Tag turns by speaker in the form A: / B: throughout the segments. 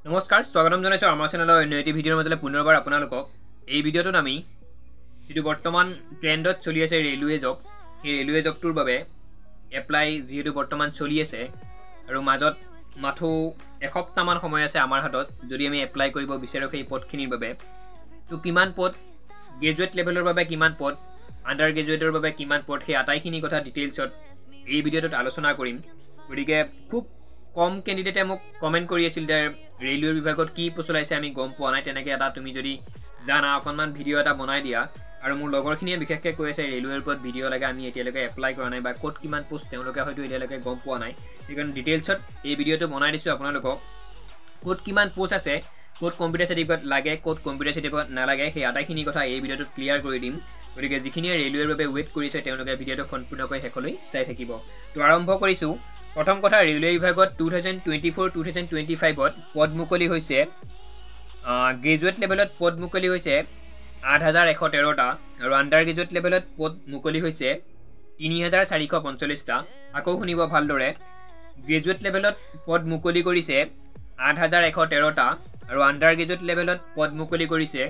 A: নমস্কাৰ স্বাগতম জনাইছো আমাৰ চেনেলৰ অন্য এটি ভিডিঅ'ৰ মাজলৈ পুনৰবাৰ আপোনালোকক এই ভিডিঅ'টোত আমি যেটো বৰ্তমান ট্ৰেন্ডত চলি আছে ৰেলৱে জব এই ৰেলৱে জবটোৰ বাবে এপ্লাই যেটো বৰ্তমান চলি আছে আৰু মাজত মাথো এসপ্তাহ মান সময় আছে আমাৰ হাতত যদি আমি এপ্লাই কৰিব বিচাৰো সেই পদখিনিৰ বাবে তো কিমান পদ গ্ৰেজুৱেট লেভেলৰ বাবে কিমান পদ আন্ডাৰ গ্ৰেজুৱেটৰ বাবে কিমান পদ সেই আটাইখিনি কথা ডিটেইলছত এই ভিডিঅ'টোত আলোচনা কৰিম গতিকে খুব কম ক্যান্ডিডেটে মোক কমেন্ট কৰি আছিল যে ৰেলৱে বিভাগত কি পছলাইছে আমি গম পোৱা নাই তেনেকে এটা তুমি যদি জানা অকনমান ভিডিঅ' এটা বনাই দিয়া আৰু মোৰ লগৰখিনিয়ে বিশেষকৈ কৈ আছে ৰেলৱেৰ ওপৰত ভিডিঅ' লাগে আমি এতিয়ালৈকে এপ্লাই কৰা নাই বা কোড কিমান পোষ্ট তেওঁলোকে হয়তো এতিয়ালৈকে গম পোৱা নাই সেইকাৰণে ডিটেইলছত এই ভিডিঅ'টো বনাই দিছো আপোনালোকক কোড কিমান পোষ্ট আছে কোড কম্পিউটাৰ সাৰ্টিফিকেট লাগে কোড কম্পিউটাৰ সাৰ্টিফিকেট নালাগে সেই আটাইখিনি কথা এই ভিডিঅ'টোত ক্লিয়াৰ কৰি দিম গতিকে যিখিনিয়ে ৰেলৱেৰ বাবে ৱেট কৰিছে তেওঁলোকে ভিডিঅ'টো সম্পূৰ্ণকৈ শেষলৈ চাই থাকিব তো আৰম্ভ কৰিছো প্ৰথম কথা ৰেলৱে বিভাগত 2024-2025 ত পদ মুকলি হৈছে গ্ৰেজুৱেট লেভেলত পদ মুকলি হৈছে 8113 টা আৰু আন্ডাৰ গ্ৰেজুৱেট লেভেলত পদ মুকলি হৈছে 3445 টা আকৌ শুনিব ভালদৰে গ্ৰেজুৱেট লেভেলত পদ মুকলি কৰিছে 8113 টা আৰু আন্ডাৰ গ্ৰেজুৱেট লেভেলত পদ মুকলি কৰিছে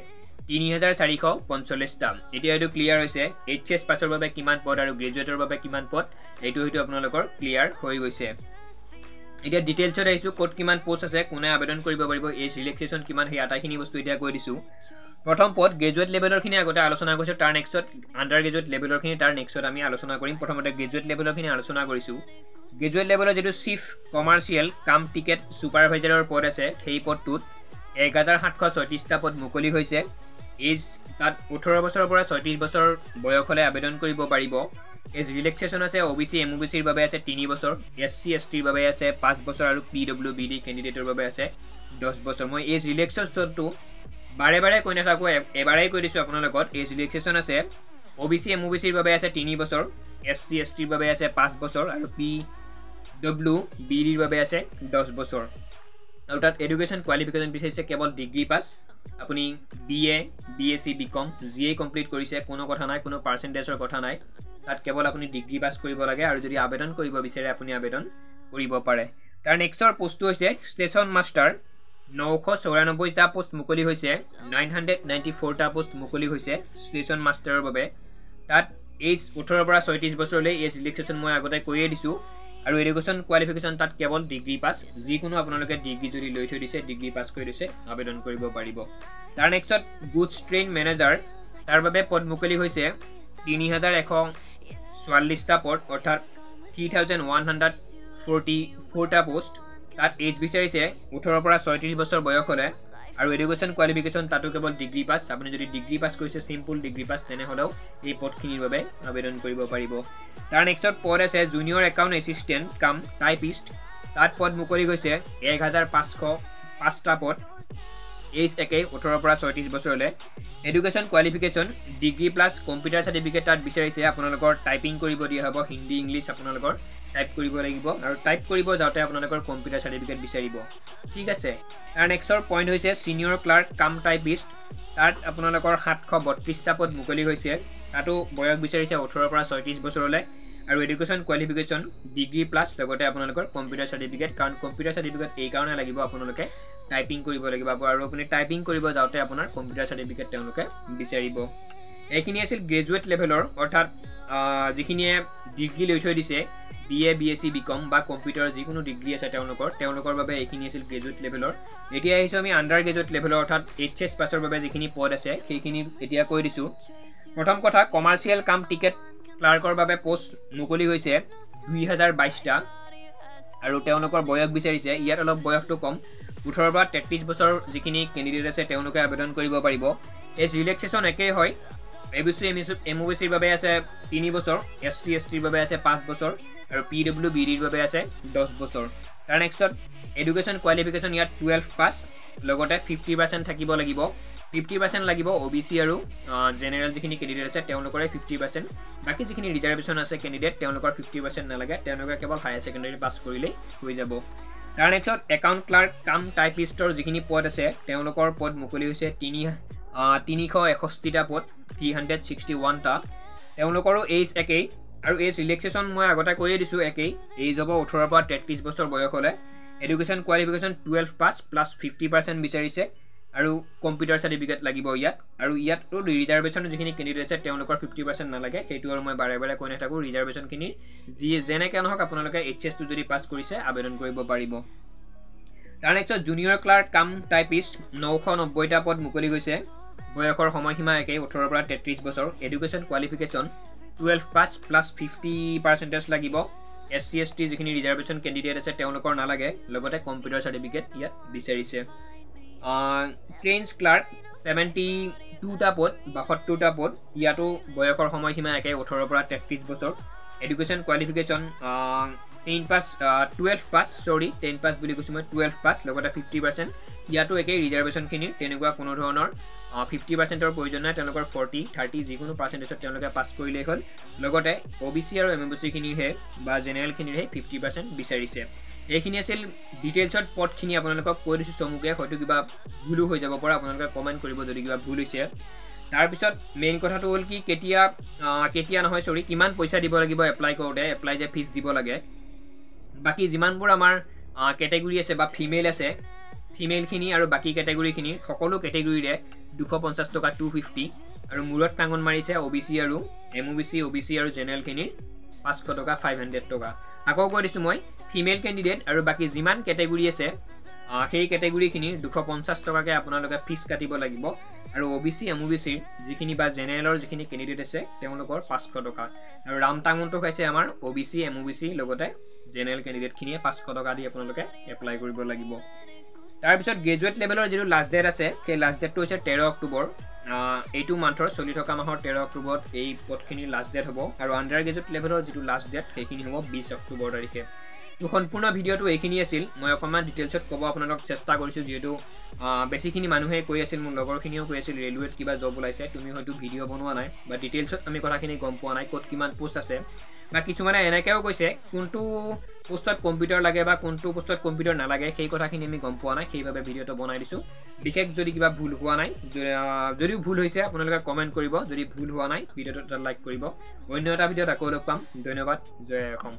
A: 3445 টা এতিয়া এটো ক্লিয়াৰ হৈছে এইচএস পাছৰ বাবে কিমান পদ আৰু গ্ৰেজুৱেটৰ বাবে কিমান পদ এইটো হয়তো আপোনালোকৰ ক্লিয়াৰ হৈ গৈছে এতিয়া ডিটেইলছত আহিছো কোড কিমান পোষ্ট আছে কোনে আবেদন কৰিব পাৰিব এই ৰিলেক্সেশন কিমান সেই আটাইখিনি বস্তু এতিয়া কৈ দিছো প্ৰথম পদ গ্ৰেজুৱেট লেভেলৰ খিনি আগতে আলোচনা কৰিছো তাৰ নেক্সট আন্ডাৰ গ্ৰেজুৱেট লেভেলৰ খিনি তাৰ নেক্সট আমি আলোচনা কৰিম প্ৰথমতে গ্ৰেজুৱেট লেভেলৰ খিনি আলোচনা কৰিছো গ্ৰেজুৱেট লেভেলৰ যেটো চিফ কমাৰ্শিয়েল কাম টিকেট সুপাৰভাইজাৰৰ পদ আছে সেই পদটোত 1736 টা পদ মুকলি হৈছে এজ তাত 18 বছৰৰ পৰা 36 বছৰ বয়সলৈ আবেদন কৰিব পাৰিব এজ ৰিলেক্সেশন আছে ওবিসি এমওবিসিৰ বাবে আছে 3 বছৰ এসসি এসটিৰ বাবে আছে 5 বছৰ আৰু পিডব্লিউবিডি ক্যান্ডিডেটৰ বাবে আছে 10 বছৰ মই এজ ৰিলেক্সেশনটো বাৰে বাৰে কৈ নাথাকো এবাৰেই কৈ দিছো আপোনালোকক এজ ৰিলেক্সেশন আছে ওবিসি এমওবিসিৰ বাবে আছে 3 বছৰ এসসি এসটিৰ বাবে আছে 5 বছৰ আৰু পিডব্লিউবিডিৰ বাবে আছে 10 বছৰ আৰু তাত এডুকেশন কোৱালিফিকেশন বিচাৰিছে কেৱল ডিগ্ৰী পাস আপুনি বিএ বিএসসি বিকম জিএ কমপ্লিট কৰিছে কোনো কথা নাই কোনো পাৰ্সেন্টেজৰ কথা নাই তাত কেৱল আপুনি ডিগ্ৰী পাস কৰিব লাগে আৰু যদি আবেদন কৰিব বিচাৰে আপুনি আবেদন কৰিব পাৰে তাৰ নেক্সটৰ পোষ্টটো হৈছে ষ্টেচন মাষ্টাৰ 994 টা পোষ্ট মুকলি হৈছে 994 টা পোষ্ট মুকলি হৈছে ষ্টেচন মাষ্টাৰৰ বাবে তাত এজ 18 পৰা 36 বছৰলৈ এজ ৰিলেক্সেশন মই আগতে কৈয়ে দিছো আৰু এডুকেশন কোৱালিফিকেশন তাত কেৱল ডিগ্ৰী পাস যিকোনো আপোনালোকে ডিগ্ৰী যদি লৈ থৈ দিছে ডিগ্ৰী পাস কৰি দিছে আবেদন কৰিব পাৰিব তাৰ নেক্সট গুডছ ট্ৰেইন মেনেজাৰ তাৰ বাবে পদ মুকলি হৈছে 3144 টা পদ অৰ্থাৎ 3144 টা পোষ্ট তাত এজ বিচাৰিছে 18 পৰা 36 বছৰ বয়সলে আৰু এডুকেশন কোৱালিফিকেশন তাতো কেৱল ডিগ্ৰী পাস আপুনি যদি ডিগ্ৰী পাস কৰিছে সিম্পল ডিগ্ৰী পাস তেনে হলেও এই পদখিনিৰ বাবে আবেদন কৰিব পাৰিব তাৰ নেক্সট পদ আছে জুনিয়ৰ একাউন্ট এসিস্টেন্ট কাম টাইপিষ্ট তাত পদ মুকলি হৈছে 1505 টা পদ এজ একে 18 পৰা 36 বছৰলে education qualification degree plus computer certificate তাত বিচাৰিছে আপোনালোকৰ টাইপিং কৰিব দিয়া হ'ব হিন্দী ইংলিশ আপোনালোকৰ টাইপ কৰিব লাগিব আৰু টাইপ কৰিব যাওতে আপোনালোকৰ কম্পিউটাৰ সাৰ্টিফিকেট বিচাৰিব ঠিক আছে তাৰ নেক্সটৰ পইণ্ট হৈছে সিনিয়ৰ ক্লাৰ্ক কাম টাইপিষ্ট তাত আপোনালোকৰ 732 টা পদ মুকলি হৈছে তাতো বয়স বিচাৰিছে 18 পৰা 36 বছৰলে আৰু এডুকেশন কোৱালিফিকেশন ডিগ্ৰী প্লাস লগতে আপোনালোকৰ কম্পিউটাৰ সাৰ্টিফিকেট কাৰণ কম্পিউটাৰ সাৰ্টিফিকেট এই কাৰণে লাগিব আপোনালোকে টাইপিং কৰিব লাগিব আৰু আপুনি টাইপিং কৰিব যাওতে আপোনাৰ কম্পিউটাৰ সাৰ্টিফিকেট তেওঁলোকে বিচাৰিব এইখিনি আছিল গ্ৰেজুৱেট লেভেলৰ অৰ্থাৎ যিখিনিয়ে ডিগ্ৰী লৈ থৈ দিছে বিএ বিএসসি বিকম বা কম্পিউটাৰ যিকোনো ডিগ্ৰী আছে তেওঁলোকৰ বাবে এইখিনি আছিল গ্ৰেজুৱেট লেভেলৰ এতিয়া আহিছো আমি আন্ডাৰ গ্ৰেজুৱেট লেভেলৰ অৰ্থাৎ এইচএস পাছৰ বাবে যিখিনি পদ আছে সেইখিনি এতিয়া কৈ দিছো প্ৰথম কথা কমাৰ্শিয়েল কাম টিকেট ক্লাৰ্কৰ বাবে পোষ্ট মুকলি হৈছে 2022 টা আৰু তেওঁলোকৰ বয়স বিচাৰিছে ইয়াত অলপ বয়সটো কম 18 পৰা 33 বছৰ যিখিনি ক্যান্ডিডেট আছে তেওঁলোকে আবেদন কৰিব পাৰিব এজ ৰিলেক্সেশন একেই হয় এবিসি এমওবিসিৰ বাবে আছে 3 বছৰ এসটি এসটিৰ বাবে আছে 5 বছৰ আৰু পিডব্লিউবিডিৰ বাবে আছে 10 বছৰ তাৰ নেক্সট এডুকেশন কোৱালিফিকেশন ইয়াত 12 পাস লগতে 50% থাকিব লাগিব 50% লাগিব ওবিসি আৰু জেনাৰেল যিখিনি ক্যান্ডিডেট আছে তেওঁলোকৰে 50% বাকি যিখিনি ৰিজাৰ্ভেশন আছে ক্যান্ডিডেট তেওঁলোকৰ 50% নালাগে তেওঁলোকে কেৱল হায়াৰ সেকেন্ডাৰী পাস কৰিলেই হৈ যাব তাৰ নেক্সট একাউন্ট ক্লাৰ্ক কাম টাইপিষ্টৰ যিখিনি পদ আছে তেওঁলোকৰ পদ মুকলি হৈছে 361 টা পদ 361 টা তেওঁলোকৰো এজ একেই আৰু এজ ৰিলেক্সেশন মই আগতে কৈয়ে দিছো একেই এজ হ'ব 18 পৰা 33 বছৰ বয়সলে এডুকেশ্যন কোৱালিফিকেশ্যন 12 পাছ প্লাছ 50% বিচাৰিছে আৰু কম্পিউটাৰ চাৰ্টিফিকেট লাগিব ইয়াত আৰু ইয়াততো ৰিজাৰ্ভেশ্যন যিখিনি কেণ্ডিডেট আছে তেওঁলোকৰ 50% নালাগে সেইটো আৰু মই বাৰে বাৰে কৈ নাথাকোঁ ৰিজাৰ্ভেশ্যনখিনি যি যেনেকৈ নহওক আপোনালোকে HS2 যদি পাছ কৰিছে আবেদন কৰিব পাৰিব তাৰ নেক্সট জুনিয়ৰ ক্লাৰ্ক কাম টাইপিষ্ট 990টা পদ মুকলি গৈছে বয়সৰ সময়সীমা একেই 18 পৰা 33 বছৰ এডুকেশ্যন কোৱালিফিকেশ্যন 12 পাছ প্লাছ 50% লাগিব SC ST যিখিনি ৰিজাৰ্ভেশ্যন কেণ্ডিডেট আছে তেওঁলোকৰ নালাগে লগতে কম্পিউটাৰ চাৰ্টিফিকেট ইয়াত বিচাৰিছে ট্ৰেইনছ ক্লাৰ্ক 72টা পদ 72টা পদ ইয়াতো বয়সৰ সময়সীমা একে 18 পৰা 33 বছৰ এডুকেশ্যন কোৱালিফিকেশ্যন 10 পাছ 12 পাছ 10 পাছ বুলি কৈছোঁ মই 12 পাছ লগতে 50% ইয়াতো একেই ৰিজাৰ্ভেশ্যনখিনি তেনেকুৱা কোনো ধৰণৰ 50%ৰ প্ৰয়োজন নাই তেওঁলোকৰ 40 30 যিকোনো পাৰ্চেণ্টেজত তেওঁলোকে পাছ কৰিলেই হ'ল লগতে OBC আৰু MBC খিনিৰহে বা জেনেৰেলখিনিৰহে 50% বিচাৰিছে এইখিনি আছিল ডিটেইলছত পদখিনি আপোনালোকক কৈ দিছোঁ চমুকে হয়তো কিবা ভুলো হৈ যাব পাৰে আপোনালোকে কমেণ্ট কৰিব যদি কিবা ভুল হৈছে তাৰপিছত মেইন কথাটো হ'ল কি কেতিয়া নহয় কিমান পইচা দিব লাগিব এপ্লাই কৰোঁতে এপ্লাই যে ফিজ দিব লাগে বাকী যিমানবোৰ আমাৰ কেটেগৰী আছে বা ফিমেল আছে ফিমেলখিনি আৰু বাকী কেটেগৰীখিনি সকলো কেটেগৰীৰে 250 টকা 250 আৰু মূৰত টাঙন মাৰিছে OBC আৰু OBC আৰু জেনেৰেলখিনিৰ 500 টকা 500 টকা আকৌ কৈ দিছোঁ মই ফিমেল কেণ্ডিডেট আৰু বাকী যিমান কেটেগৰী আছে সেই কেটেগৰীখিনিৰ 250 টকাকৈ আপোনালোকে ফিজ কাটিব লাগিব আৰু OBC MOBCৰ যিখিনি বা জেনেৰেলৰ যিখিনি কেণ্ডিডেট আছে তেওঁলোকৰ 500 টকা আৰু ৰামটাঙনটো খাইছে আমাৰ OBC MOBC লগতে জেনেৰেল কেণ্ডিডেটখিনিয়ে 500 টকা দি আপোনালোকে এপ্লাই কৰিব লাগিব তাৰপিছত গ্ৰেজুৱেট লেভেলৰ যিটো লাষ্ট ডেট আছে সেই লাষ্ট ডেটটো হৈছে 13 অক্টোবৰ এইটো মান্থৰ চলি থকা মাহৰ 13 অক্টোবৰত এই পদখিনিৰ লাষ্ট ডেট হ'ব আৰু আণ্ডাৰ গ্ৰেজুৱেট লেভেলৰ যিটো লাষ্ট ডেট সেইখিনি হ'ব 20 অক্টোবৰ তাৰিখে তো সম্পূৰ্ণ ভিডিঅ'টো এইখিনি আছিল মই অকণমান ডিটেইলছত ক'ব আপোনালোক চেষ্টা কৰিছোঁ যিহেতু বেছিখিনি মানুহে কৈ আছিল মোৰ লগৰখিনিও কৈ আছিল ৰেলৱেত কিবা জব ওলাইছে তুমি হয়তো ভিডিঅ' বনোৱা নাই বা ডিটেইলছত আমি কথাখিনি গম পোৱা নাই ক'ত কিমান পোষ্ট আছে বা কিছুমানে এনেকৈও কৈছে কোনটো পোষ্টত কম্পিউটাৰ লাগে বা কোনটো পোষ্টত কম্পিউটাৰ নালাগে সেই কথাখিনি আমি গম পোৱা নাই সেইবাবে ভিডিঅ'টো বনাই দিছোঁ বিশেষ যদি কিবা ভুল হোৱা নাই যদিও ভুল হৈছে আপোনালোকে কমেণ্ট কৰিব যদি ভুল হোৱা নাই ভিডিঅ'টো এটা লাইক কৰিব অন্য এটা ভিডিঅ'ত আকৌ লগ পাম ধন্যবাদ জয় অসম